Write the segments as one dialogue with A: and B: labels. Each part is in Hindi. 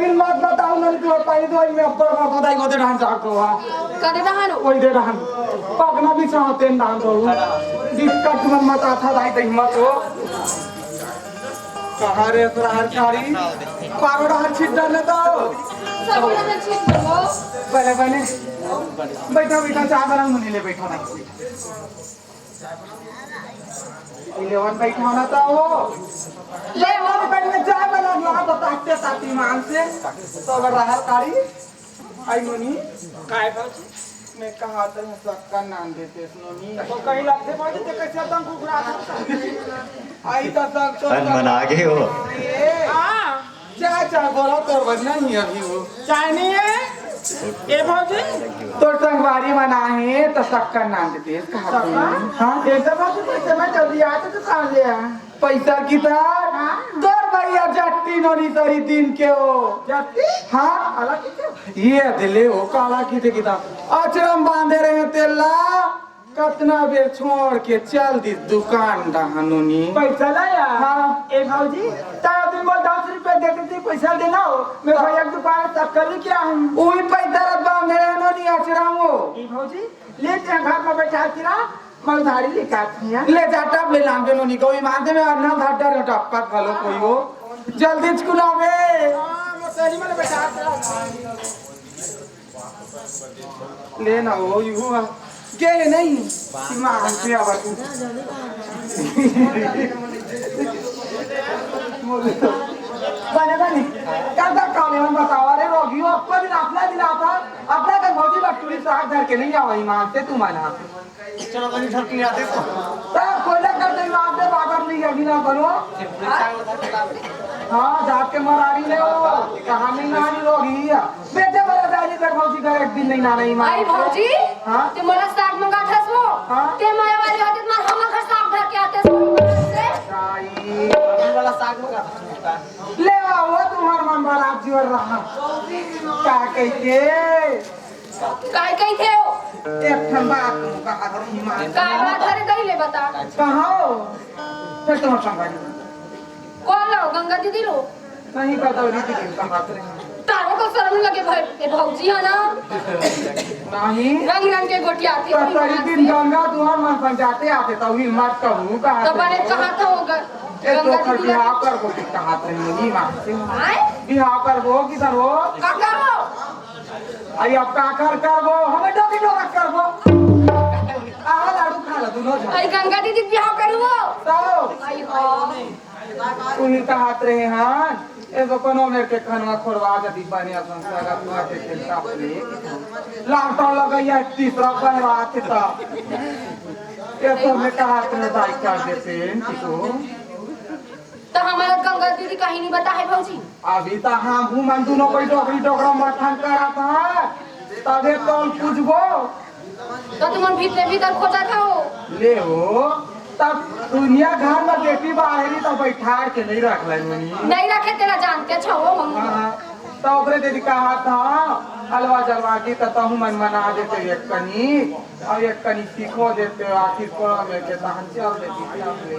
A: लेकिन मत बताओ ना तू पाई दो मैं ऊपर का बताई को दे ढान जाको हा
B: करे रहन
A: ओई दे ढान पगना भी चाहते ढान दो दिक्कत में मत आता दाई दे मत हो कहां रे प्रहार कारी पारोड़ा हर छिट डाले तो
B: सब ना छिट दो
A: बने बने बैठा बैठा चाय बना मुनी ले बैठो ना इलेवन बैठा ना तो ले और बैठने चाय बना ना तो ताकते ताती मान से तो अगर रहा कारी आई मुनी
C: काय भाजी
A: मैं कहा था सबका नाम देते सुनोनी
C: तो कहीं लगते पड़े तो कैसे तंग कुकड़ा
A: आई तो तक तो
D: मन आगे हो
C: हां
A: चाय चाय बोला तो बजना ही अभी वो
C: चाय नहीं है ए भाजी
A: तो संगवारी मना है तो सबका नाम देते कहा हां
C: ऐसा भाजी पैसे मैं जल्दी आते तो कहां ले आ
A: पैसा किधर तोर भैया जट्टी नोनी सरी दिन के हो
C: जाती
A: हाँ
C: अलग किते
A: ये दिले हो काला किते किताब अचरम बांधे रहे तेला कतना बेर छोड़ के चल दी दुकान डहानुनी
C: पैसा लाया
A: हाँ।
C: ए भाजी तारा दिन को 10 रुपए देते थे पैसा देना हो मैं भैया की दुकान तक कर क्या हूं
A: ओही पैसा बांधे रहे नोनी अचरम हो
C: ए भाजी ले जा घर में बैठा के मैं उधारी लेके आती हूं
A: ले जाटा ले लाम के नोनी कोई मानते में अन्ना घाटा रे टपका खलो कोई हो जल्दी चुनावे
C: हां मैं तेरी में बैठा
A: ले ना हो यू के नहीं मान से आवा तू बने बने कादा काले में बताओ अरे रोगी हो आपको दिन अपना का भौजी बटुरी साग धर के नहीं आवा ईमान से तू माना
D: चलो बनी ठरकी आते
A: तब कोयला कर दे ईमान से बागर नहीं अभी ना बनो हाँ जात के मरारी ले हो कहानी नानी रोगी है बेटे वाला दादी कर भौजी का एक दिन नहीं ना नहीं
B: आई भौजी
A: हाँ?
B: ते मला साग मंगा थस वो
A: हाँ?
B: ते माया वाली होते मार हम घर साग धर के आते से
C: वाला साग मंगा
A: ले आओ तुम्हार मन बड़ा जीवर रहा क्या कहते
B: काय कही थे हो
A: एक ठंबा का आदर ईमान
B: काय बात करे कही ले बता
A: कहाँ हो फिर तुम संभाली
B: कौन लो गंगा दीदी लो
A: नहीं कहता रीति की कहाँ करे
B: तारो को शर्म लगे भाई ए भौजी है ना
A: नहीं
B: रंग रंग के गोटिया आती
A: तो सही दिन गंगा तुम्हार मन पंचायते आते तो ही मत कहूँ कहाँ
B: तो बने कहा था होगा
A: ए तो कर बिहार कर वो कि कहाँ से नहीं मानते
B: आए
A: बिहार कर वो किधर हो
B: काका हो
A: आई अब का कर वो हमें डोकी डोका कर वो आहा लाडू खा लो दोनों जन
B: आई गंगा दीदी बियाह करू वो
A: तो
B: आई हो
A: उन्हीं का हाथ रहे हाँ ये तो कोनो मेरे के खनवा खोरवा जदी बनिया संसार का तुआ के चिंता अपने लॉकडाउन लगाया तीसरा बनवा थे तो ये तो मैं का हाथ में दाई कर देते हैं किसको
B: तो हमारा गंगा दीदी कहीं नहीं बता है भौजी
A: अभी तो हम हूँ मन दोनों कोई डोकरी डोकरा मठन करा था तबे कौन पूछबो
B: तो तुम भीतर भीतर खोजा था हो
A: ले हो तब दुनिया घर में बेटी बाहरी तो बैठा के नहीं रख ले मनी
B: नहीं रखे तेरा जानते छो मम्मी
A: तो ओकरे दीदी कहा था हलवा जलवा की तो तहु मन मना देते एक कनी और एक कनी सीखो देते आखिर को में के तहन चल देती आप ले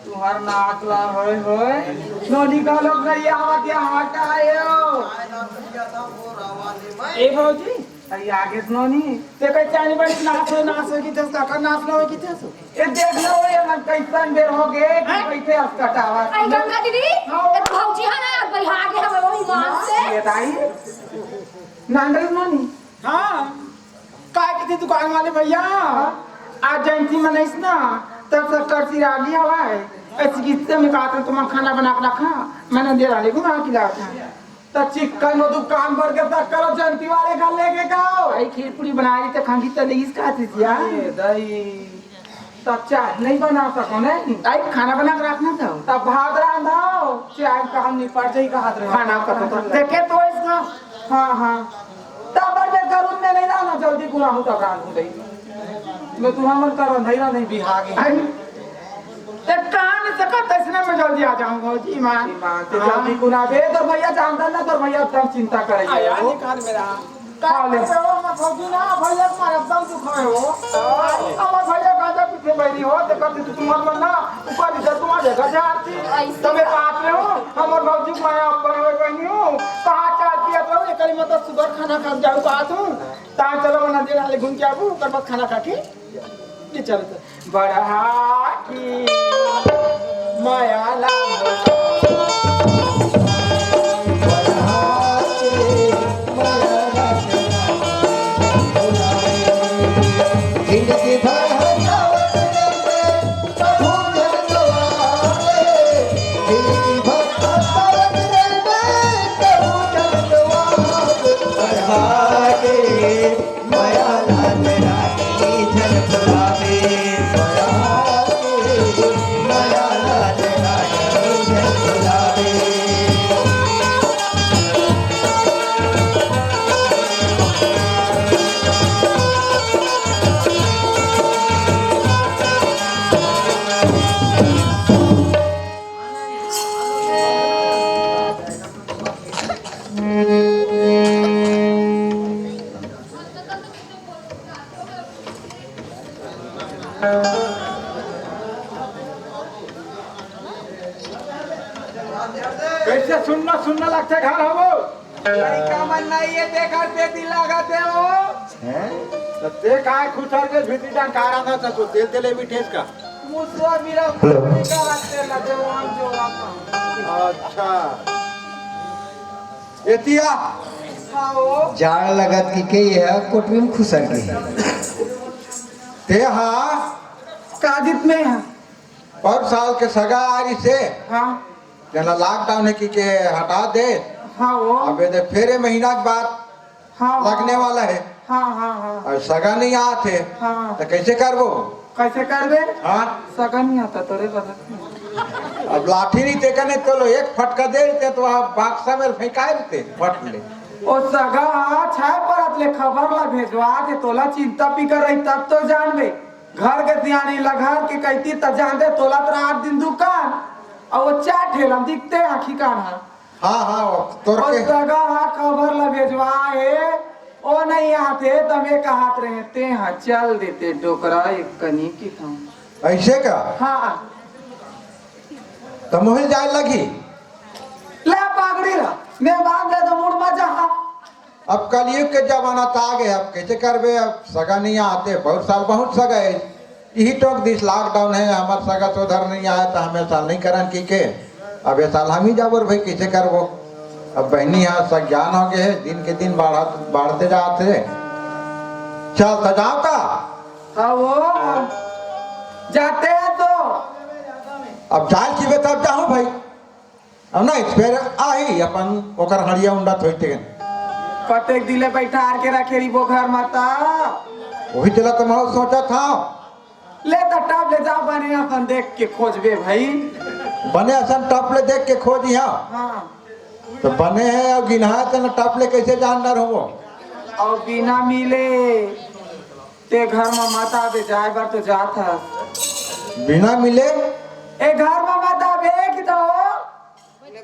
A: तुहर नाच ला होय नोनी का लोग नहीं आवत या हटायो
C: ए भाजी
A: आई आगे नोनी
C: ते कहीं चानी बड़ी नाच की तो का नाच ना हो की थे
A: ये देख लो ये मन कैसन देर हो गए कि बैठे अस्कटावा
B: आई गंगा दीदी ए भौजी है ना भाई आगे हमें वही मान से
A: ये दाई नांदल नोनी
C: हां काय की थी दुकान वाले भैया आज जयंती मनाइस ना तब से करती रागी हवा है ऐसी किस्से में कहा था तुम खाना बना के रखा मैंने दे रहा लेकिन वहां खिलाया था
A: तो चिकन दुकान पर के तक करो जंती वाले घर लेके गाओ
C: भाई खीर पूरी बना रही तो खांगी तो नहीं इसका थी यार
A: ये दाई तब चाय नहीं बना सको नहीं
C: आई खाना बना के रखना था
A: तब भात रांधाओ चाय का हम निपट जाई का हाथ रहे
C: खाना का तो देखे तो इसका
A: हाँ हाँ तब मैं करूं में नहीं रहना जल्दी गुना हूं तब रांधू दई मैं तुम्हारा मन कर नहीं बिहागे
C: आई ते कान सका तसने में जल्दी आ जाऊंगा जी मान
A: ईमान से जल्दी गुना बे तो भैया जानता ना तो भैया तब चिंता करे
C: आया निकाल मेरा का ले मैं फौजी ना भैया मारे एकदम दुख है हो हमार भैया गाजा पीछे बैठी हो ते करती तू मत ना ऊपर से तुम्हारे घर जाती तबे बात में हो हमार फौजी माया ऊपर हो बहनी हो कहां चाहती है तो एकरी मत सुबह खाना खा जाऊ बात हूं ता चलो ना दे वाले घूम के आबू ओकर बाद खाना खा के ये चलते बड़ा की माया लाम कैसे सुनना लगता है घर हो
A: लड़का मन नहीं है देखा ते दिल लगाते हो
C: हैं तो ते काय खुशर के भीतर डां कारा था तो तेल तेले भी ठेस का
A: मुसवा मेरा का लगते लगे वहां जो आता
C: अच्छा एतिया
A: आओ
D: जाड़ लगत की के यह कोटरी में खुसर की
C: ते हा
A: काजित में है
C: पर साल के सगा आरी से
A: हाँ
C: जना लॉकडाउन है कि हटा दे
A: हाँ वो
C: अब ये फेरे महीना के बाद
A: हाँ
C: लगने वाला है
A: हाँ हाँ हाँ
C: और सगा नहीं आते
A: हाँ
C: तो कैसे करबो
A: कैसे कर दे
C: हाँ
A: सगा नहीं आता तोरे बता
C: अब लाठी नहीं टेका नहीं तो लो एक फटका दे देते तो आप बाक्सा में फेंकाए देते फट ले
A: ओ सगा छाय परत ले खबर ला भेजवा दे तोला चिंता फिकर रही तब तो जानबे घर के दियानी लघर के कहती त जान दे तोला तोरा 8 दिन दुकान और वो चार ठेला दिखते आखी कान
C: हाँ हाँ तोर
A: और
C: के
A: सगा खबर ला भेजवा है ओ नहीं आते तमे कहत रहे ते हाँ चल देते डोकरा एक कनी की था
C: ऐसे का
A: हाँ
C: तो मोहिल जाए लगी
A: ले पागड़ी ला ने बांध दे तो मुड़ मजा
C: अब कलयुग के जमाना तो आ गए अब कैसे करबे अब सगा नहीं आते बहुत साल बहुत सगा है यही टोक दिस लॉकडाउन है हमार सगा तो उधर नहीं आया तो हमें साल नहीं करन की के अब ये साल हम ही जाबर भाई कैसे करबो अब बहनी यहाँ सब ज्ञान हो गए दिन के दिन बढ़ते जाते चल तो जाओ का
A: हाँ वो जाते हैं तो
C: अब जाल की तब जाऊँ भाई अब नहीं फिर आई अपन ओकर हड़िया उंडा थोइते
A: कतेक दिले बैठा आर के रखेरी वो घर माता
C: वही चला तो मैं सोचा था
A: ले टप ले जा बने अपन देख के खोजबे भाई
C: बने असन टप ले देख के खोज यहाँ
A: हाँ
C: तो बने हैं और गिनहा तो टप ले कैसे जानदार हो
A: और बिना मिले ते घर में माता दे जाए बार तो जात है
C: बिना मिले
A: ए घर में माता बेक तो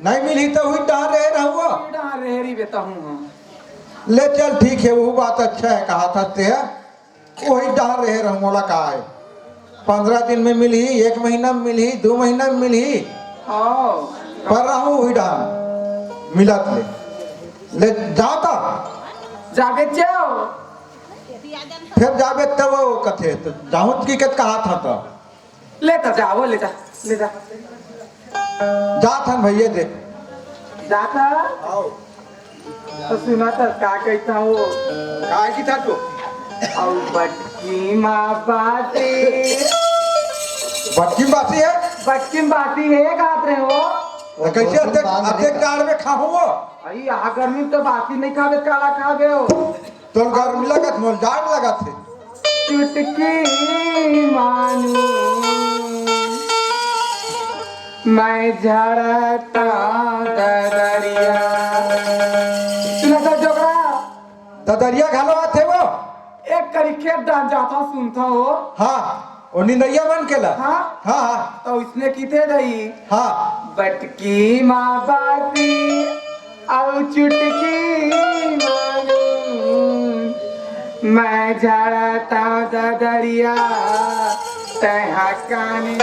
C: नहीं मिली तो हुई डर रहे रहो
A: डाल रेहरी बेता हूँ
C: ले चल ठीक है वो बात अच्छा है कहा था ते वही डर रहे रहूँ मोला कहा है 15 दिन में मिली 1 महीना में मिली 2 महीना में मिली पर रहूँ वही डर मिलत ले जाता
A: जाबे जाओ
C: फिर जाबे तब वो कथे तो जाऊँ की कत कहा था तो
A: ले तो जाओ ले जा
C: जा था भैया दे
A: जाता
C: आओ
A: तो सुना था का कहता हो
C: काय की था तू
A: और बटकी माँ बाते
C: बटकी बासी है
A: बटकी बाती है गात रहे हो
C: तो कैसे अतेक जाड़ में खाऊं वो
A: अरे यहाँ गर्मी तो बाती नहीं खावे काला खावे हो
C: तो गर्मी लगत मोल जाड़ लगत है
A: चुटकी मानू मैं झड़ता दरिया सुना था जोगरा
C: ददरिया घालो आते वो
A: एक करीके डांस जाता सुनता हो
C: हाँ वो निंदैया बन के ला
A: हाँ
C: हाँ हाँ
A: तो इसने किथे दई
C: हाँ
A: बटकी माँ बाती और चुटकी मानू
C: मैं झाड़ता दरिया तहा काने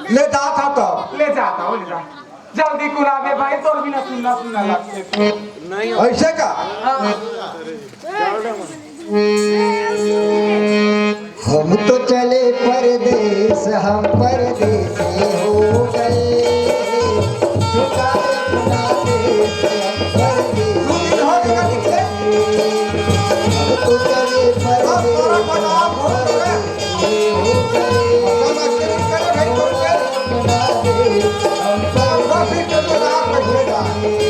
D: ले जाता तो
C: ले जाता हो ले जा जल्दी कुलाबे भाई तोर भी ना सुनना लगते
D: नहीं ऐसे का हम तो चले परदेश हम परदेसी हो गए चुकाए अपना देश हम परदेसी हो गए हम तो चले परदेश हम परदेसी हो गए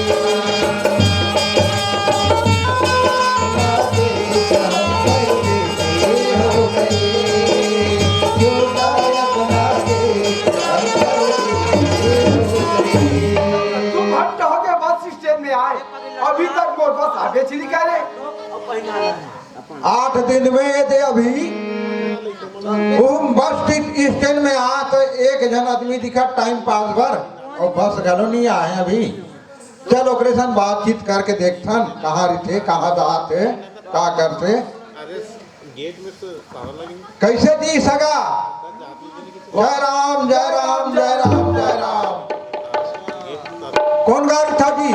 C: अभी तक मोर बस आगे चली करे
D: 8 दिन में दे अभी बस स्टैंड में आ तो एक जन आदमी दिखा टाइम पास भर और बस गलो नहीं आए अभी चल ओकरे संग बातचीत करके देखथन कहाँ रहते कहाँ जाते का करते कैसे दी सगा जय राम जय राम जय राम जय राम कौन गाड़ी था जी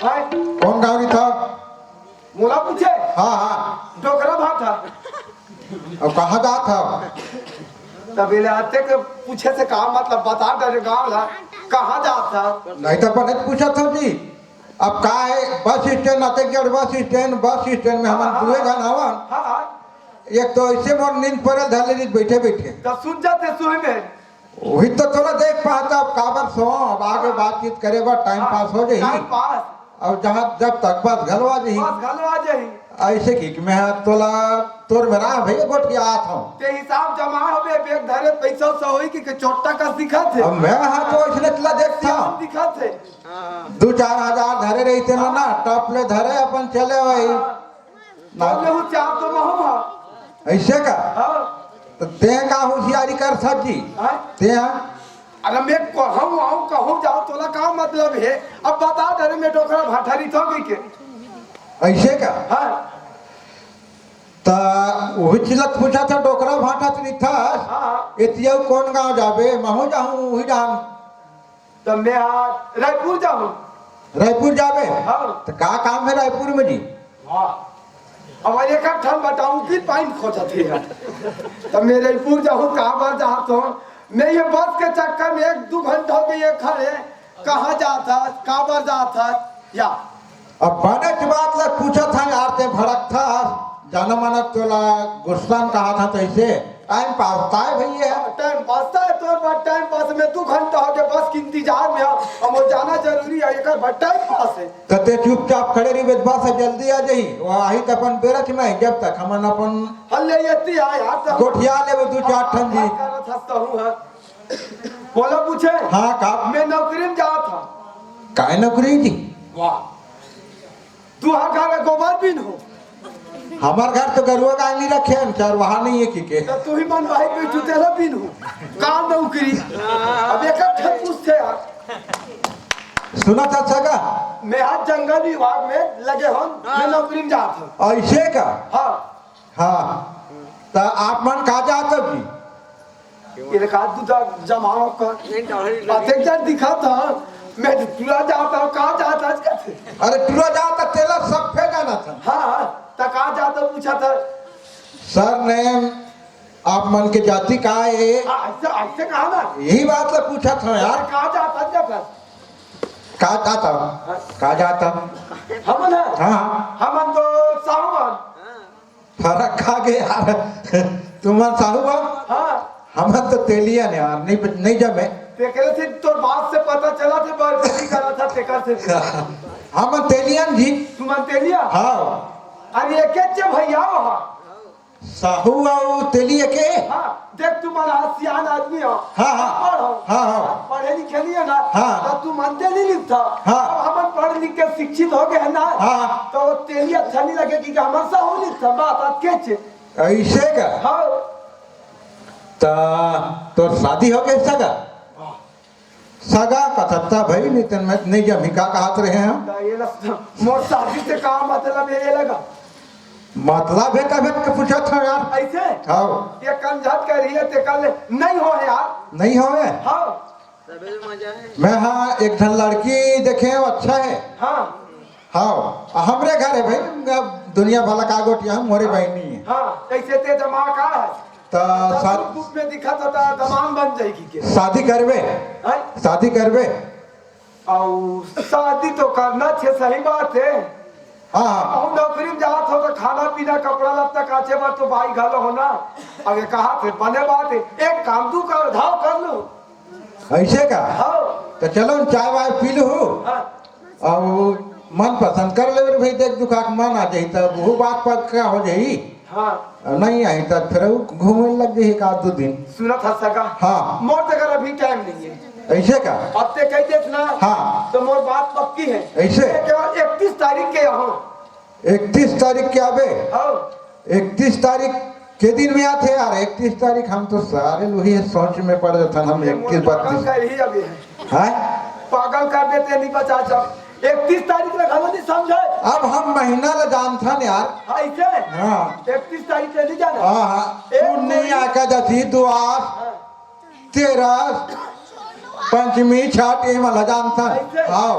D: कौन गाड़ी था
C: मोला पूछे
D: हाँ हाँ
C: डोकरा भाटा
D: अब कहाँ जा था
C: तभी आते के पूछे से कहा मतलब बता डरे गाँव ला कहाँ जाता
D: नहीं तो पहले पूछा था जी अब का है बस स्टैंड आते कि बस स्टैंड में हमारे दुए घन हवन एक तो ऐसे मोर नींद पड़े धले बैठे बैठे
C: तो सुन जाते सुई में
D: वही तो थोड़ा देख पाता अब काबर सो अब आगे बातचीत करे बा टाइम पास हो जाही
C: टाइम पास
D: और जहाँ जब तक बस घलवा जाही
C: बस घलवा जाही
D: ऐसे की मैं तोला तोर मेरा भैया गोटिया आत हूँ
C: ते हिसाब जमा होबे बेग धरे पैसा से होई कि चोटा का दिखत है
D: अब मैं हाँ तो इसलिए तला देखता
C: हम दिखत है
D: 2-4 हजार धरे रही थे ना टॉप ले धरे अपन चले वही
C: बोले हूँ चार तो महू हा
D: ऐसे का
C: हां
D: तो ते का होशियारी कर सकी ते
C: अरे मैं कहूँ आऊँ कहूँ जाओ तोला का मतलब है अब बता डरे में डोकरा भाठारी थो गई के
D: ऐसे का
C: हाँ
D: ता वही चिलत पूछा था डोकरा भाटा तो नहीं था
C: हाँ
D: इतियो कौन गांव जाबे महू जाऊं वही जान
C: तो मैं आज रायपुर जाऊँ
D: रायपुर जाबे
C: हाँ
D: तो का काम है रायपुर में जी
C: हाँ अब एक ठन बताऊँ कि पाइन खोजती है तो मैं रायपुर जाऊँ कहाँ बार जाता हूँ मैं ये बस के चक्कर में 1-2 घंटा हो गए खड़े कहाँ जाता कहाँ बार जाता या
D: अब बने की बात लग पूछा था यार ते भड़क था जाना माना तोला गुस्सा कहा था तो ऐसे टाइम पास होता है भैया
C: टाइम पास है तो बस टाइम पास में 2 घंटा हो गए बस के इंतजार में हम जाना जरूरी है एक बार टाइम पास है
D: तो ते चुपचाप खड़े रही बस जल्दी आ जाही वही तो अपन बेरच में जब तक हमन अपन
C: हल्ले येती आ यार
D: गोठिया ले 2-4 ठन जी
C: हंसता हूँ है बोला पूछे
D: हाँ का
C: मैं नौकरी में जा था
D: काय नौकरी जी
C: वाह तू हर घर में गोबर बिन हो
D: हमार घर तो गरुआ गाय नहीं रखे हम चार वहाँ नहीं है की
C: तो तू ही मन भाई पे जुतेला बिन हो काम नौकरी अब एक पूछते यार
D: सुना था सगा
C: मैं आज जंगल विभाग में लगे हम मैं नौकरी में जाता हूँ
D: ऐसे का
C: हाँ
D: हाँ तो आप मन कहा जाते भी
C: ये का दूधा जमाओ कर अतेक जन दिखा था मैं पूरा जाता हूँ कहाँ जाता है कैसे
D: अरे टूरा जाता तेला सब फे जाना था
C: हाँ तो कहाँ जाता पूछा था
D: सर ने आप मन के जाति का है
C: ऐसे ऐसे कहा ना
D: यही बात ला पूछा था यार
C: कहाँ जाता है क्या
D: कहा जाता कहा जाता
C: हम ना
D: हाँ
C: हम तो साहुआन
D: फर्क खा गए यार तुम्हारा साहूबान
C: हाँ
D: हम तो तेलिया ने यार नहीं जमे
C: तेकरे से तो बात से पता चला थे बार नहीं करा था तेकर से
D: हम तेलियन जी
C: तुम तेलिया
D: हाँ
C: अरे एक चे भैया वहाँ
D: साहू आओ तेलिया के
C: हाँ देख तुम्हारा सियान आदमी हो
D: हाँ, हाँ,
C: पढ़ो
D: हाँ, हाँ।
C: पढ़े लिखे नहीं है ना
D: हाँ।
C: तो तू मनते नहीं लिखता
D: हाँ।
C: अब हम पढ़ लिख के शिक्षित हो गए हैं ना
D: हाँ।
C: तो तेलिया अच्छा नहीं लगे कि हमारे साहू लिखता बात आप के चे
D: ऐसे का
C: हाँ
D: तो शादी हो गई सगा सगा कथता भाई नहीं तो मैं नहीं जमी का कहत रहे हैं हम
C: तो ये मोर शादी से कहा मतलब ये लगा
D: मतलब है तब के पूछा था यार
C: ऐसे
D: हाँ
C: ये कंझट कर रही है ते कल नहीं हो यार
D: नहीं हो
C: हाँ
D: मैं हाँ एक धन लड़की देखे हैं, अच्छा है
C: हाँ
D: हाँ हमरे घर है भाई अब दुनिया भला का गोटिया मोरे बहनी है
C: हाँ कैसे ते जमा का है
D: तो
C: बुक में दिखा था दमान बन जाएगी के
D: शादी करबे
C: हैं?
D: शादी करबे
C: और शादी तो करना छे सही बात है
D: हाँ हाँ
C: हम नौकरी में जात हो तो खाना पीना कपड़ा लत्ता काचे बार तो भाई घालो होना अगे कहा थे बने बात है एक काम तू कर धाव कर लो
D: ऐसे का
C: हाँ
D: तो चलो चाय वाय पी लो
C: हाँ
D: और मन पसंद कर ले भाई देख दुखा के मन आ जाई तब वो बात पर क्या हो जाई
C: हाँ
D: नहीं आई तब फिर घूमने लग जाई एक आध दो दिन
C: सुना था सका
D: हाँ
C: मोर तक अभी टाइम नहीं है
D: ऐसे का
C: अब ते कह देस ना
D: हाँ
C: तो मोर बात पक्की है
D: ऐसे
C: 31 तारीख के यहाँ
D: 31 तारीख के आवे
C: हाँ
D: 31 तारीख के दिन में आते यार 31 तारीख हम तो सारे लोग ही सोच में पड़ जाता हम 21
C: पागल
D: 32
C: कर ही अभी है
D: हैं
C: पागल कर देते नहीं बचा चाह 31 तारीख लगा नहीं समझे
D: अब हम महीना ला जानता न यार
C: ऐसे
D: हाँ
C: 31 तारीख से नहीं जाना
D: हाँ हाँ तू नहीं आका जाती दुआस तेरस पंचमी छठ ये मला जानता हाँ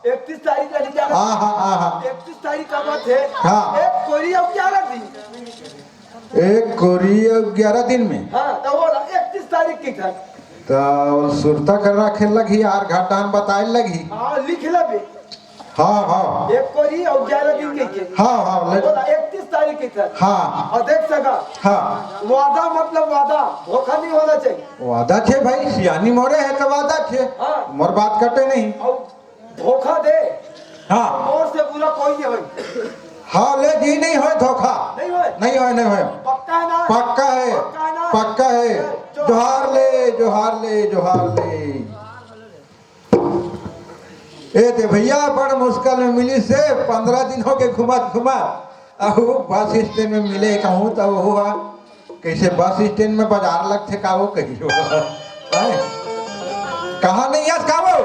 C: 31 तारीख से नहीं जाना
D: हाँ हाँ हाँ हाँ
C: 31 तारीख का बात है
D: हाँ।
C: एक कोरी अब 11 दिन
D: एक कोरी 11 दिन में
C: हाँ तो वो 31 तारीख की था
D: तो सुरता कर रखे लगी यार घाटान बताए लगी
C: हाँ लिख ले बे
D: हाँ हाँ
C: एक कोरी और 11 दिन की
D: हाँ हाँ
C: बोला 31 तारीख की था
D: हाँ
C: और देख सका
D: हाँ
C: वादा मतलब वादा धोखा नहीं होना चाहिए
D: वादा छे भाई सियानी मोरे है तो वादा छे
C: हाँ।
D: मोर बात कटे नहीं
C: और धोखा दे
D: हाँ
C: मोर से बुरा कोई नहीं होई
D: हाँ ले जी नहीं हो धोखा
C: नहीं होई
D: नहीं हो नहीं हो
C: पक्का है ना
D: पक्का है
C: पक्का है ना
D: पक्का है जोहार ले जोहार ले जोहार ले ए ते भैया बड़ मुश्किल में मिली से 15 दिन हो गए घुमत अहू बस स्टैंड में मिले कहूँ तो हुआ कैसे बस स्टैंड में बाजार लगते का वो कही कहा नहीं यार का वो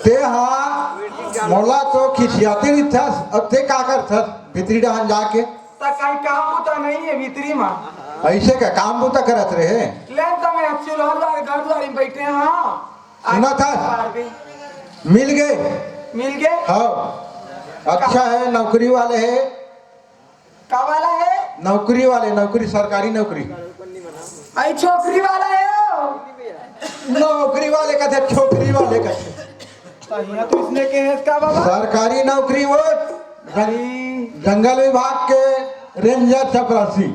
D: ते हाँ मोला तो खिसियाती नहीं था अब ते का कर था भीतरी डहान जाके
C: तो कहीं काम होता नहीं है भीतरी में
D: ऐसे का काम बुता करत रहे
C: लेन तो मैं चूल्हा घर द्वार में बैठे हैं हाँ
D: सुना था मिल गए
C: मिल गए
D: हाँ अच्छा है नौकरी वाले है
C: का वाला है
D: नौकरी वाले नौकरी सरकारी नौकरी
C: आई छोकरी वाला है
D: नौकरी वाले का थे छोकरी वाले का थे
C: तो इसने के है इसका बाबा
D: सरकारी नौकरी वो जंगल विभाग के रेंजर चपरासी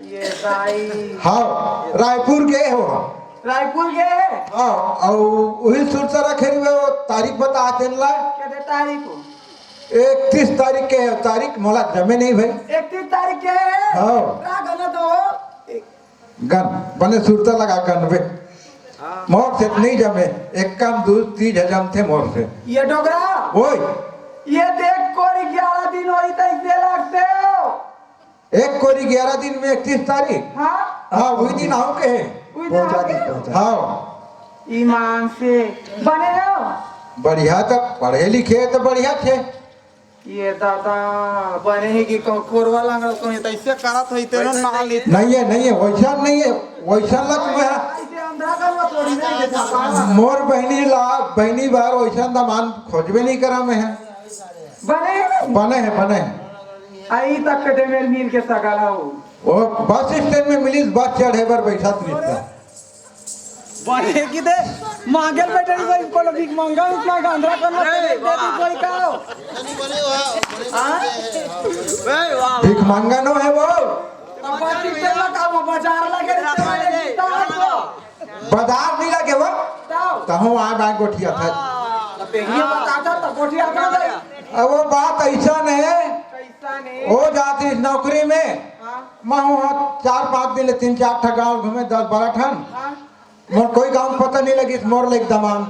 C: ये भाई
D: हाँ रायपुर के हो
C: रायपुर के है
D: हाँ और वही सुरसा रखे हुए वो तारीख बता ला
C: क्या दे तारीख को
D: 31 तारीख के है तारीख मोला जमे नहीं भाई
C: 31 तारीख के है
D: हाँ
C: क्या गलत हो
D: गन बने सुरता लगा गन वे मोर से नहीं जमे, एक कम दूध 30 जम थे मोर से।
C: ये डोगरा
D: ओए
C: ये देख कोरी 11 दिन हुई तो इसे लगते हो।
D: एक कोरी 11 दिन में 31 तारीख।
C: हाँ
D: हाँ वही दिन आओ के है। हाँ
C: ईमान से बने हो।
D: बढ़िया तो पढ़े लिखे तो बढ़िया थे।
C: ये दादा बने ही कि कोरवा लंगड़ को तो ऐसे करत होई तेरे नाल ली
D: नहीं है वैसा नहीं है, वैसा लग में
C: ऐसे अंधा करवा थोड़ी नहीं देता
D: मोर बहनी बार वैसा दामान खोजबे नहीं करा में है। बने हैं
C: आई तक कटे मेल मिल के सगाला हो।
D: वो बस स्टैंड में मिली, बस चढ़े बर बैठा था।
C: बने की दे मांगल बैठे कोई को भीख मांगा इतना गंधरा करना दे कोई का
D: भीख मांगा नो है वो।
C: बाकी तेरा काम बाजार लगे
D: बाजार नहीं लगे वो। कहो आ बैग गोठिया था।
C: पेहिया बताता तो गोठिया का दे।
D: अब वो बात ऐसा नहीं
C: कैसा नहीं
D: हो जाती इस नौकरी में। मैं वहाँ 4-5 दिन 3-4 ठा गाँव घूमे 10-12 ठन। मोर कोई गाँव पता नहीं लगी मोर ले दमान।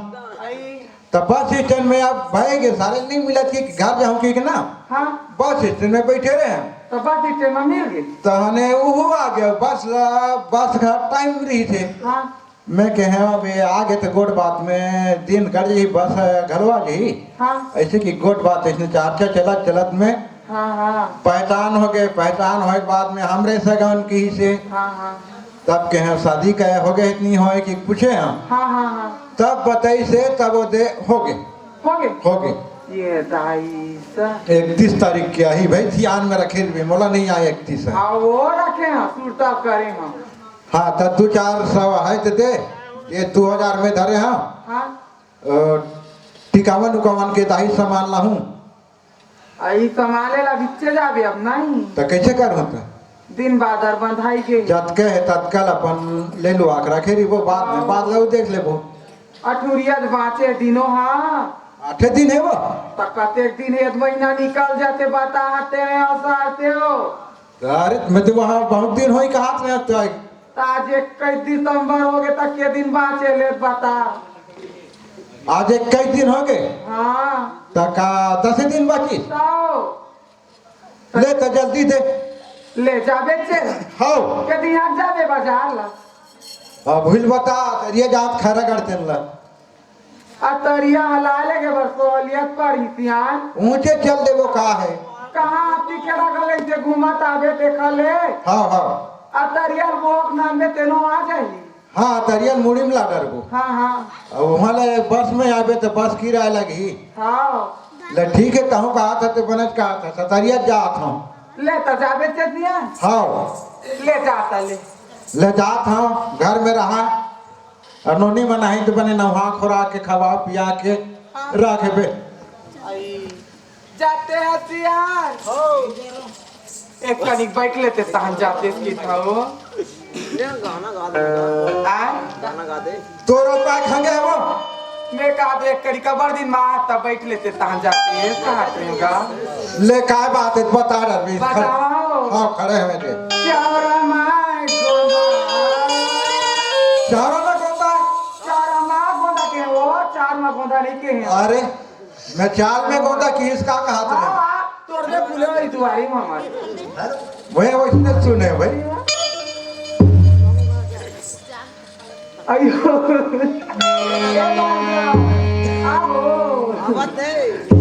D: तब बस स्टैंड में अब भाई सारे नहीं मिला कि घर जाऊँ की ना।
C: हाँ
D: बस स्टैंड में बैठे रहे।
C: तो बस स्टैंड में मिल गए।
D: तो हने वो आ गया बस का टाइम रही थे।
C: हाँ
D: मैं कहे अबे आगे तो गोट बात में दिन कर जी बस घरवा जी।
C: हाँ
D: ऐसे की गोट बात इसने चार चलत में
C: हाँ
D: पहचान हो गए। पहचान होने के बाद में हमरे सगन की से
C: हाँ
D: तब कहे शादी का हो गए इतनी हो कि पूछे हम।
C: हाँ
D: तब बताई से तब वो दे हो गए।
C: ये दाई सा
D: 31 तारीख क्या ही भाई ध्यान में रखे भी मोला नहीं आए 31 है।
C: हाँ वो रखे हैं सुरता करें हम।
D: हाँ तब 2-400 है तो दे ये 2000 में धरे हाँ।
C: हाँ
D: टिकावन उकावन के दाही सामान लाहूं।
C: आई कमाले ला बिच्चे जाबे अब नहीं
D: तो कैसे करूँ तो
C: दिन बादर बंधाई के
D: जतके है तत्काल अपन ले लो आकरा खेरी वो बाद लो देख ले वो।
C: अठुरिया बाँचे दिनों हाँ
D: 8 दिन है वो।
C: तो कते दिन 1 महीना निकल जाते बताते हैं औसाते हो।
D: अरे मैं तो वहाँ बहुत दिन हो ही कहा था।
C: आज 21 दिसंबर हो गए तक के दिन बाँचे ले बता।
D: आज 21 दिन हो गए
C: हाँ
D: तक 10 दिन बाकी
C: तो
D: ले तो जल्दी दे
C: ले जाबे चे
D: हाँ
C: के दिन आज जाबे बाजार ला।
D: भूल बता ये जात खरा करते ला
C: अतरिया हलाले के बसोलियत पर हिसियान
D: ऊंचे चल दे वो कहा है
C: कहाँ आपकी के रखले से घुमत आवे देखा ले।
D: हाँ
C: अतरिया मोक नाम में तेनो आ जाई।
D: हाँ तरियल मुड़ी में लाडर को।
C: हाँ
D: वहाँ ले बस में आवे तो बस किराया लगी।
C: हाँ
D: ले ठीक है कहूँ कहा था तो बनज कहा था सतरिया जात हूँ।
C: ले तो जाबे चे दिया
D: हाँ
C: ले जाता ले
D: जात हूँ घर में रहा अनोनी बनाई तो बने नहा खुरा के खवा पिया के रखे बे
C: जाते हथियार एक कनिक बैठ लेते तहन जाते इसकी था वो गाना गा दे
D: तोरो पाक खंगे वो
C: मैं कहा देख करी कबर दिन माँ तब बैठ लेते तहन जाते हैं कहाँ करेगा
D: ले काय बात है बता रहा
C: बताओ।
D: हाँ खड़े हैं मेरे
C: चारा माँ गोंदा के वो 4 माँ गोंदा नहीं के हैं।
D: अरे मैं चाल में गोंदा की इसका कहा था
C: तोड़ दे फूले वाली दुआरी मामा
D: वही वैसे सुने भाई
C: अयो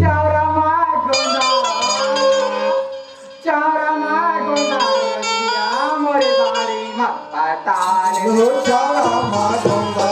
C: चारा माँ गोंदा मोरे बारी माँ पता नहीं
D: चारा माँ गोंदा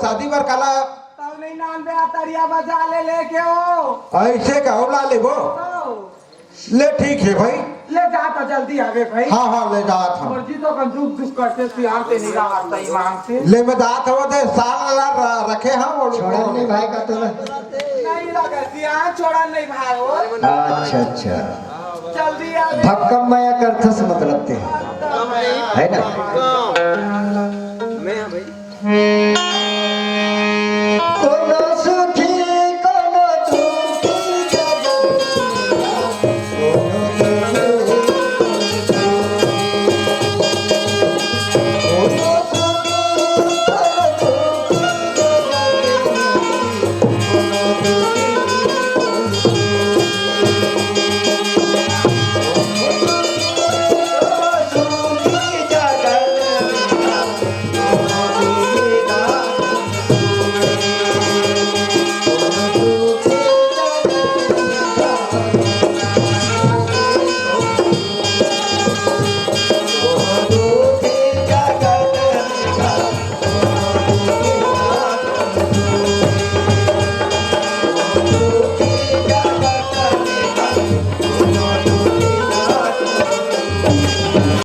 D: शादी बर काला
A: तब नहीं नाम पे तरिया बजा लेके हो
D: ऐसे कहो ला ले वो
A: तो
D: ले ठीक है भाई
A: ले जा तो जल्दी आवे भाई
D: हाँ ले जात हम
A: मर्जी तो कंजूस दुख करते सियार ते नहीं रहा तई मांग से
D: ले में जात हो दे साल ला रखे हाँ वो
E: छोड़ा नहीं भाई का तो
A: नहीं लगा सियार छोड़ा नहीं भाई हो
E: अच्छा अच्छा
A: जल्दी आवे
E: भक्कम माया करथस मतलब ते है ना
F: मैं भाई